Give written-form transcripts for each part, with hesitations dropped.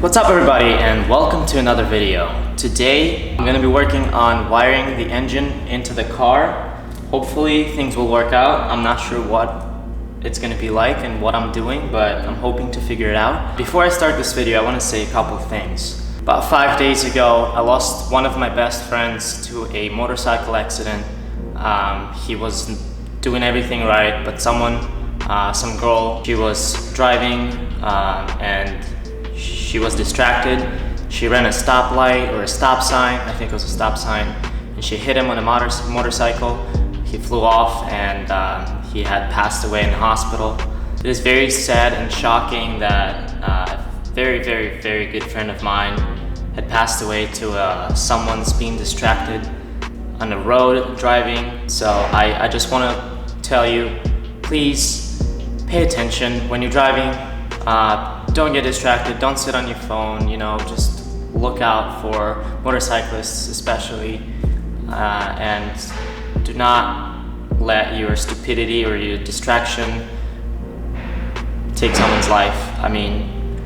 What's up everybody and welcome to another video. Today I'm going to be working on wiring the engine into the car. Hopefully things will work out. I'm not sure what it's going to be like and what I'm doing, but I'm hoping to figure it out. Before I start this video, I want to say a couple of things. About 5 days ago, I lost one of my best friends to a motorcycle accident. He was doing everything right, but some girl, she was driving and she was distracted. She ran a stoplight or a stop sign, I think it was a stop sign, and she hit him on a motorcycle. He flew off and he had passed away in the hospital. It is very sad and shocking that a very good friend of mine had passed away to someone's being distracted on the road driving. So I just want to tell you, please pay attention when you're driving. Don't get distracted, don't sit on your phone, just look out for motorcyclists especially, and do not let your stupidity or your distraction take someone's life. I mean,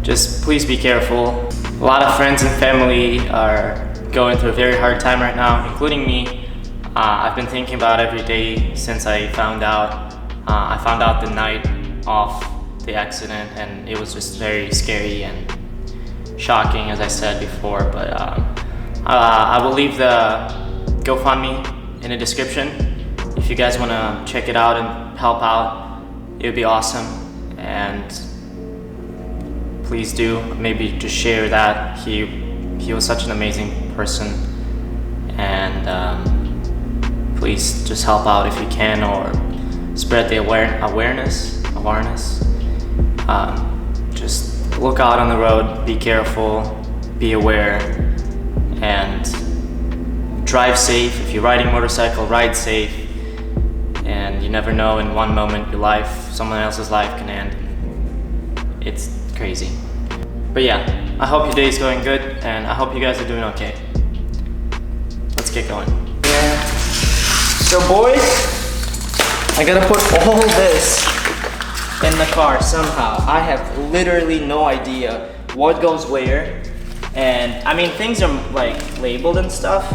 just please be careful. A lot of friends and family are going through a very hard time right now, including me. I've been thinking about every day since I found out. I found out the night of the accident, and it was just very scary and shocking, as I said before. But I will leave the GoFundMe in the description. If you guys want to check it out and help out, it would be awesome. And please do maybe just share that. He was such an amazing person, and please just help out if you can, or spread the awareness. Just look out on the road, be careful, be aware, and drive safe. If you're riding a motorcycle, ride safe. And you never know, in one moment your life, someone else's life can end. It's crazy. But yeah, I hope your day is going good, and I hope you guys are doing okay. Let's get going. Yeah. So boys, I gotta put all this in the car somehow. I have literally no idea what goes where, and I mean things are like labeled and stuff,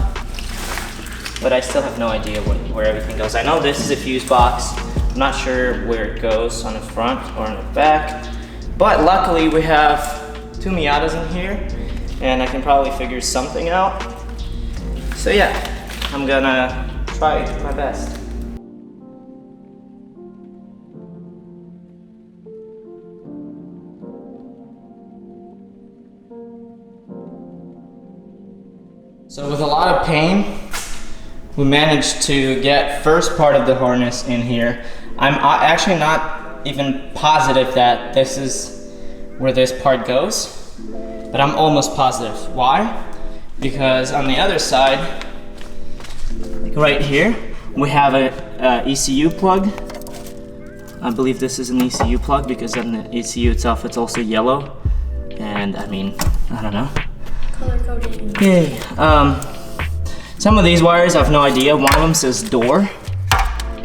but I still have no idea where everything goes. I know this is a fuse box. I'm not sure where it goes, on the front or on the back, but luckily we have 2 Miatas in here, and I can probably figure something out. So yeah, I'm gonna try my best. So with a lot of pain, we managed to get first part of the harness in here. I'm actually not even positive that this is where this part goes, but I'm almost positive. Why? Because on the other side, like right here, we have a ECU plug. I believe this is an ECU plug because on the ECU itself it's also yellow, and I mean, I don't know. Color coding. Yay. Some of these wires I have no idea. One of them says door,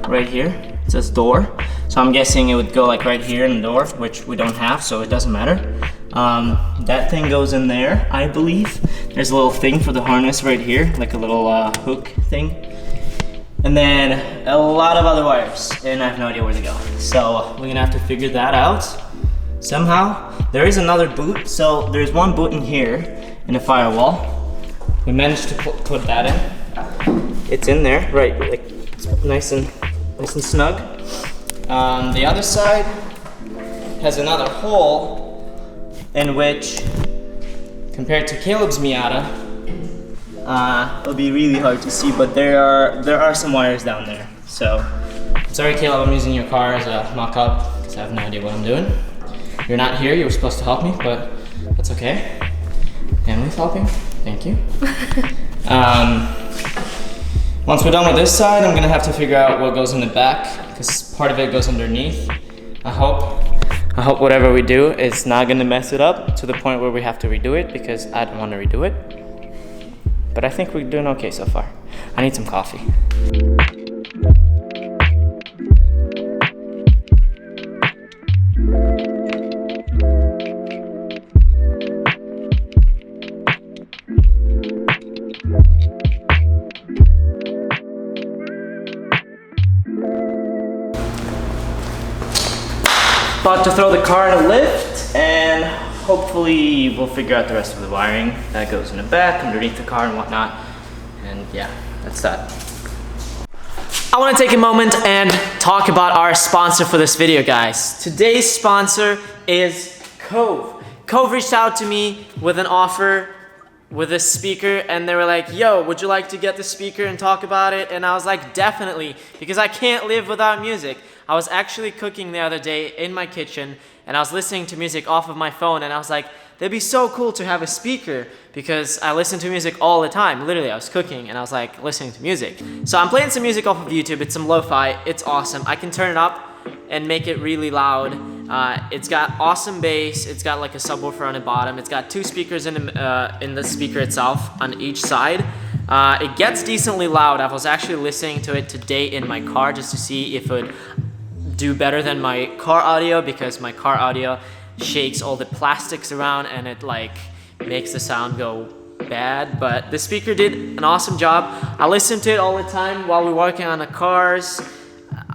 right here. It says door. So I'm guessing it would go like right here in the door, which we don't have, so it doesn't matter. That thing goes in there, I believe. There's a little thing for the harness right here, like a little hook thing. And then a lot of other wires, and I have no idea where they go. So we're gonna have to figure that out somehow. There is another boot, so there's one boot in here in the firewall. We managed to put that in. It's in there, right? Like it's nice and snug. The other side has another hole in which, compared to Caleb's Miata, it'll be really hard to see, but there are some wires down there. So, sorry Caleb, I'm using your car as a mock-up because I have no idea what I'm doing. You're not here, you were supposed to help me, but that's okay. Emily's helping, thank you. Once we're done with this side, I'm gonna have to figure out what goes in the back, because part of it goes underneath. I hope whatever we do is not gonna mess it up to the point where we have to redo it, because I don't wanna redo it. But I think we're doing okay so far. I need some coffee. about to throw the car in a lift, and hopefully we'll figure out the rest of the wiring that goes in the back, underneath the car and whatnot. And yeah, that's that. I want to take a moment and talk about our sponsor for this video, guys. Today's sponsor is Cove. Cove reached out to me with an offer with a speaker, and they were like, yo, would you like to get the speaker and talk about it? And I was like, definitely, because I can't live without music. I was actually cooking the other day in my kitchen, and I was listening to music off of my phone, and I was like, that'd be so cool to have a speaker, because I listen to music all the time. Literally, I was cooking and I was like listening to music. So I'm playing some music off of YouTube. It's some lo-fi. It's awesome. I can turn it up and make it really loud. It's got awesome bass. It's got like a subwoofer on the bottom. It's got 2 speakers in the speaker itself on each side. It gets decently loud. I was actually listening to it today in my car just to see if it would do better than my car audio, because my car audio shakes all the plastics around and it like makes the sound go bad. But the speaker did an awesome job. I listen to it all the time while we're working on the cars.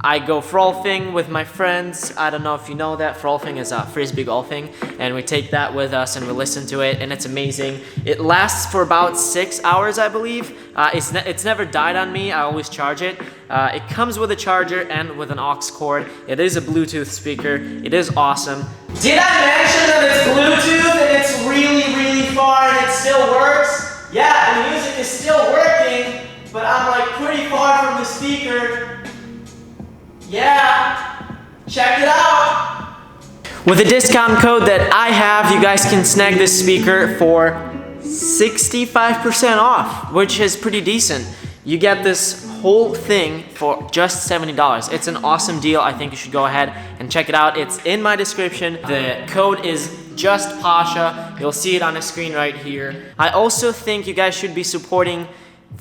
I go frolfing with my friends. I don't know if you know that. Frolfing is frisbee golfing, and we take that with us and we listen to it, and it's amazing. It lasts for about 6 hours, I believe. It's never died on me. I always charge it. It comes with a charger and with an aux cord. It is a Bluetooth speaker. It is awesome. Did I mention that it's Bluetooth and it's really, really far and it still works? Yeah, the music is still working, but I'm like pretty far from the speaker. Yeah, check it out. With the discount code that I have, you guys can snag this speaker for 65% off, which is pretty decent. You get this whole thing for just $70. It's an awesome deal. I think you should go ahead and check it out. It's in my description. The code is just Pasha. You'll see it on the screen right here. I also think you guys should be supporting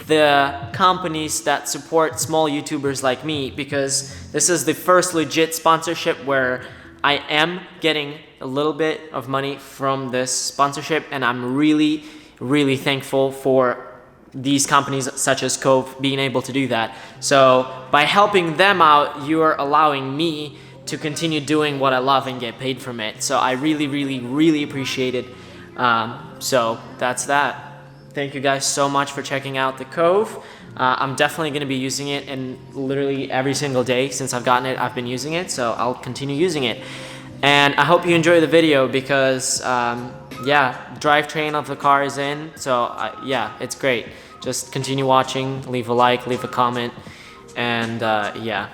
the companies that support small YouTubers like me, because this is the first legit sponsorship where I am getting a little bit of money from this sponsorship, and I'm really, really thankful for these companies such as Cove being able to do that. So by helping them out, you are allowing me to continue doing what I love and get paid from it. So I really, really, really appreciate it. So that's that. Thank you guys so much for checking out the Cove. I'm definitely going to be using it, and literally every single day since I've gotten it, I've been using it, so I'll continue using it. And I hope you enjoy the video, because yeah, drivetrain of the car is in, so yeah, it's great. Just continue watching, leave a like, leave a comment, and yeah.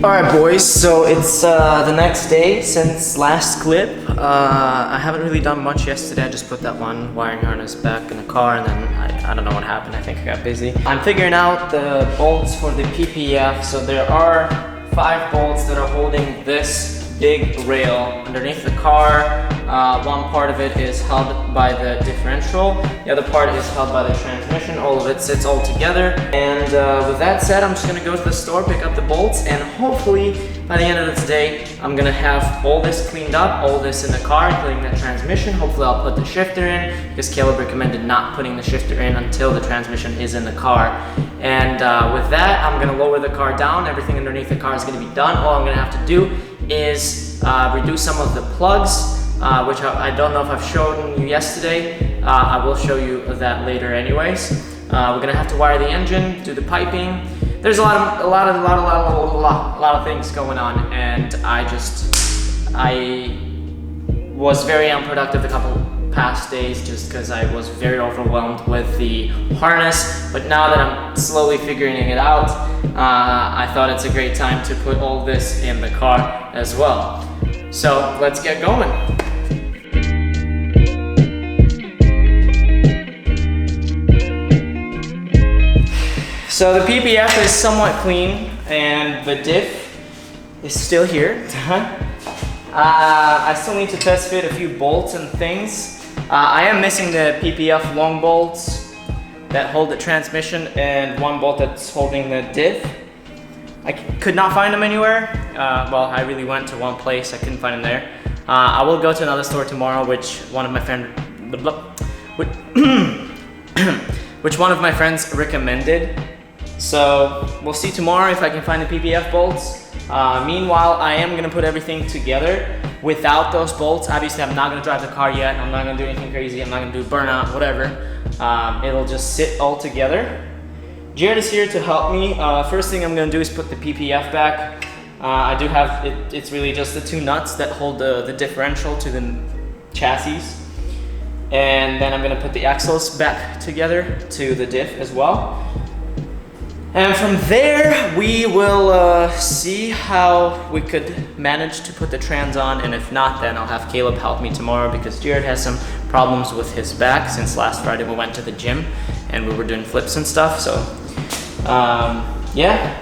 Alright boys, so it's the next day since last clip. I haven't really done much yesterday. I just put that one wiring harness back in the car, and then I don't know what happened. I think I got busy. I'm figuring out the bolts for the PPF. So there are 5 bolts that are holding this big rail underneath the car. One part of it is held by the differential, the other part is held by the transmission. All of it sits all together. And with that said, I'm just gonna go to the store, pick up the bolts, and hopefully by the end of the day, I'm gonna have all this cleaned up, all this in the car, including the transmission. Hopefully I'll put the shifter in, because Caleb recommended not putting the shifter in until the transmission is in the car. And with that, I'm gonna lower the car down. Everything underneath the car is gonna be done. All I'm gonna have to do is reduce some of the plugs, which I don't know if I've shown you yesterday. I will show you that later anyways. We're gonna have to wire the engine, do the piping. There's a lot of things going on, and I was very unproductive the couple past days just because I was very overwhelmed with the harness. But now that I'm slowly figuring it out, I thought it's a great time to put all this in the car as well. So let's get going. So the PPF is somewhat clean, and the diff is still here. I still need to test fit a few bolts and things. I am missing the PPF long bolts that hold the transmission, and one bolt that's holding the diff. I could not find them anywhere. Well, I really went to one place, I couldn't find them there. I will go to another store tomorrow, which one of my friends recommended. So we'll see tomorrow if I can find the PPF bolts. Meanwhile, I am gonna put everything together without those bolts. Obviously, I'm not gonna drive the car yet. I'm not gonna do anything crazy. I'm not gonna do burnout, whatever. It'll just sit all together. Jared is here to help me. First thing I'm gonna do is put the PPF back. I do have, it's really just the two nuts that hold the differential to the chassis. And then I'm gonna put the axles back together to the diff as well. And from there, we will see how we could manage to put the trans on, and if not, then I'll have Caleb help me tomorrow because Jared has some problems with his back since last Friday we went to the gym and we were doing flips and stuff. So, yeah,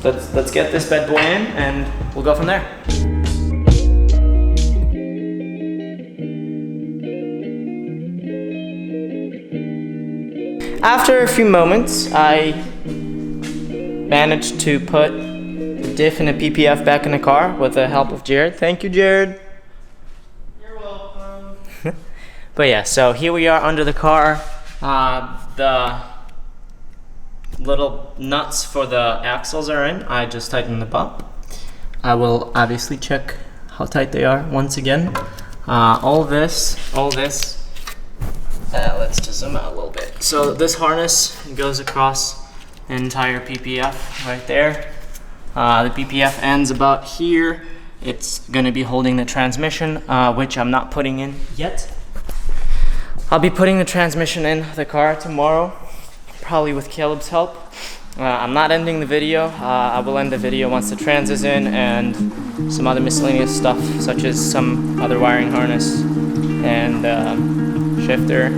let's get this bad boy in and we'll go from there. After a few moments, I managed to put the diff and the PPF back in the car with the help of Jared. Thank you, Jared. You're welcome. But yeah, so here we are under the car. The little nuts for the axles are in. I just tightened them up. I will obviously check how tight they are once again. All this. Let's just zoom out a little bit. So this harness goes across the entire PPF right there. The PPF ends about here. It's gonna be holding the transmission, which I'm not putting in yet. I'll be putting the transmission in the car tomorrow, probably with Caleb's help. I'm not ending the video. I will end the video once the trans is in and some other miscellaneous stuff, such as some other wiring harness and shifter.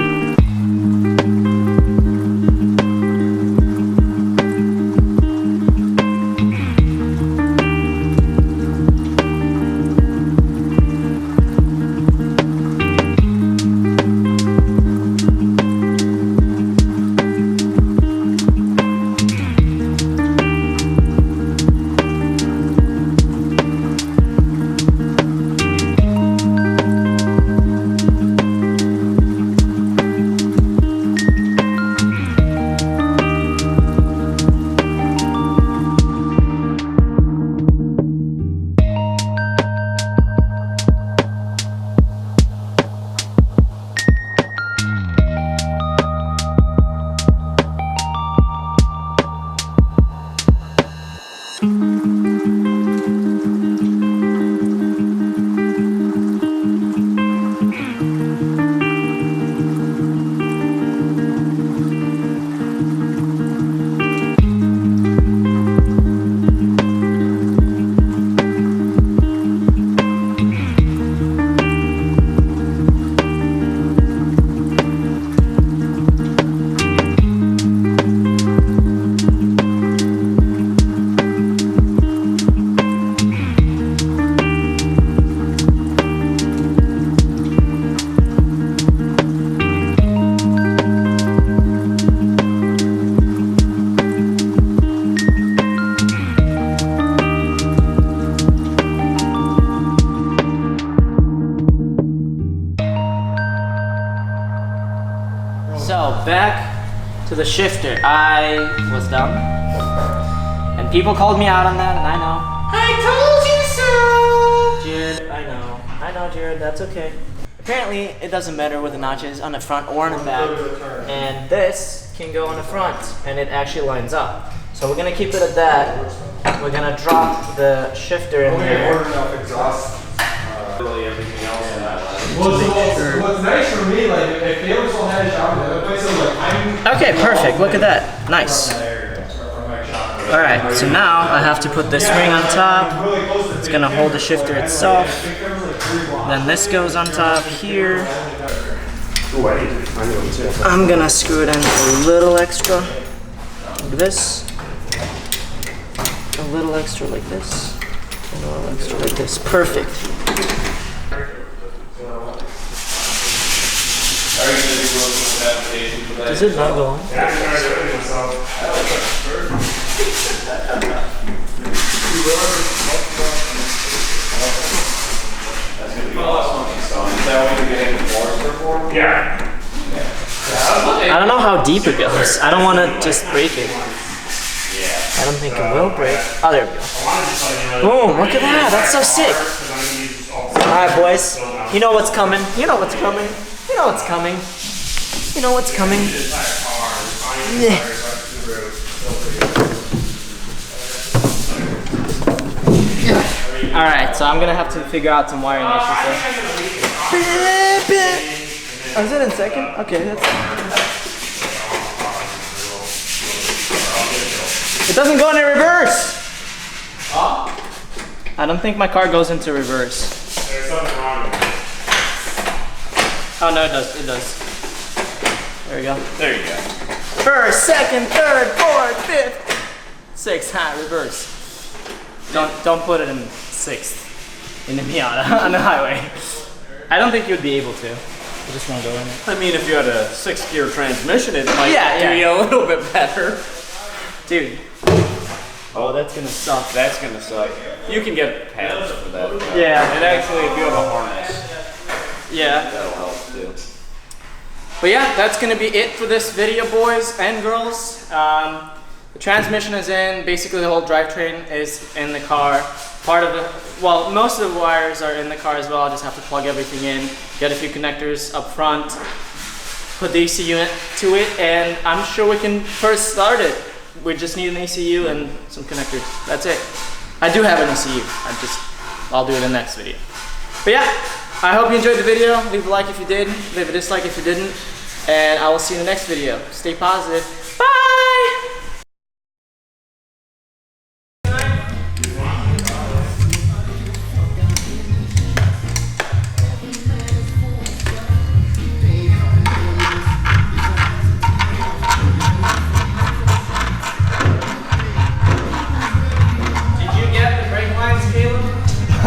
So back to the shifter. I was dumb, and people called me out on that, and I know. I told you so! Jared, I know, Jared, that's okay. Apparently, it doesn't matter with the notches on the front or on the back, and this can go on the front, and it actually lines up. So we're gonna keep it at that. We're gonna drop the shifter in there. Really everything else in that. What's nice for me, like if they were still had a shop in the other place, I was like, Okay, perfect. Look at that. Nice. All right, so now I have to put this ring on top. It's gonna hold the shifter itself. Then this goes on top here. I'm gonna screw it in a little extra, like this. A little extra like this. A little extra like this. Perfect. Does it not go on? Yeah. I don't know how deep it goes. I don't want to just break it. I don't think it will break. Oh, there we go. Boom, look at that. That's so sick. Alright, boys. You know what's coming. You know what's coming. You know what's coming. You know what's coming. Alright, so I'm gonna have to figure out some wiring issues there. Oh, is it in second? Okay, that's. It doesn't go into reverse! I don't think my car goes into reverse. There's something wrong with it. Oh no, it does. It does. There we go. There you go. First, second, third, fourth, fifth, sixth. Reverse. Don't put it in sixth in the Miata on the highway. I don't think you'd be able to. I just want to go in it. I mean, if you had a 6-gear transmission, it might Yeah. do you a little bit better. Dude. Oh, that's gonna suck. That's gonna suck. You can get pads for that. Yeah. And actually, if you have a harness, Yeah. that'll help too. But yeah, that's gonna be it for this video, boys and girls. The transmission is in. Basically, the whole drivetrain is in the car. Part of the, well, most of the wires are in the car as well. I just have to plug everything in, get a few connectors up front, put the ECU to it, and I'm sure we can first start it. We just need an ECU and some connectors. That's it. I do have an ECU. I'll do it in the next video. But yeah, I hope you enjoyed the video. Leave a like if you did, leave a dislike if you didn't, and I will see you in the next video. Stay positive. Bye!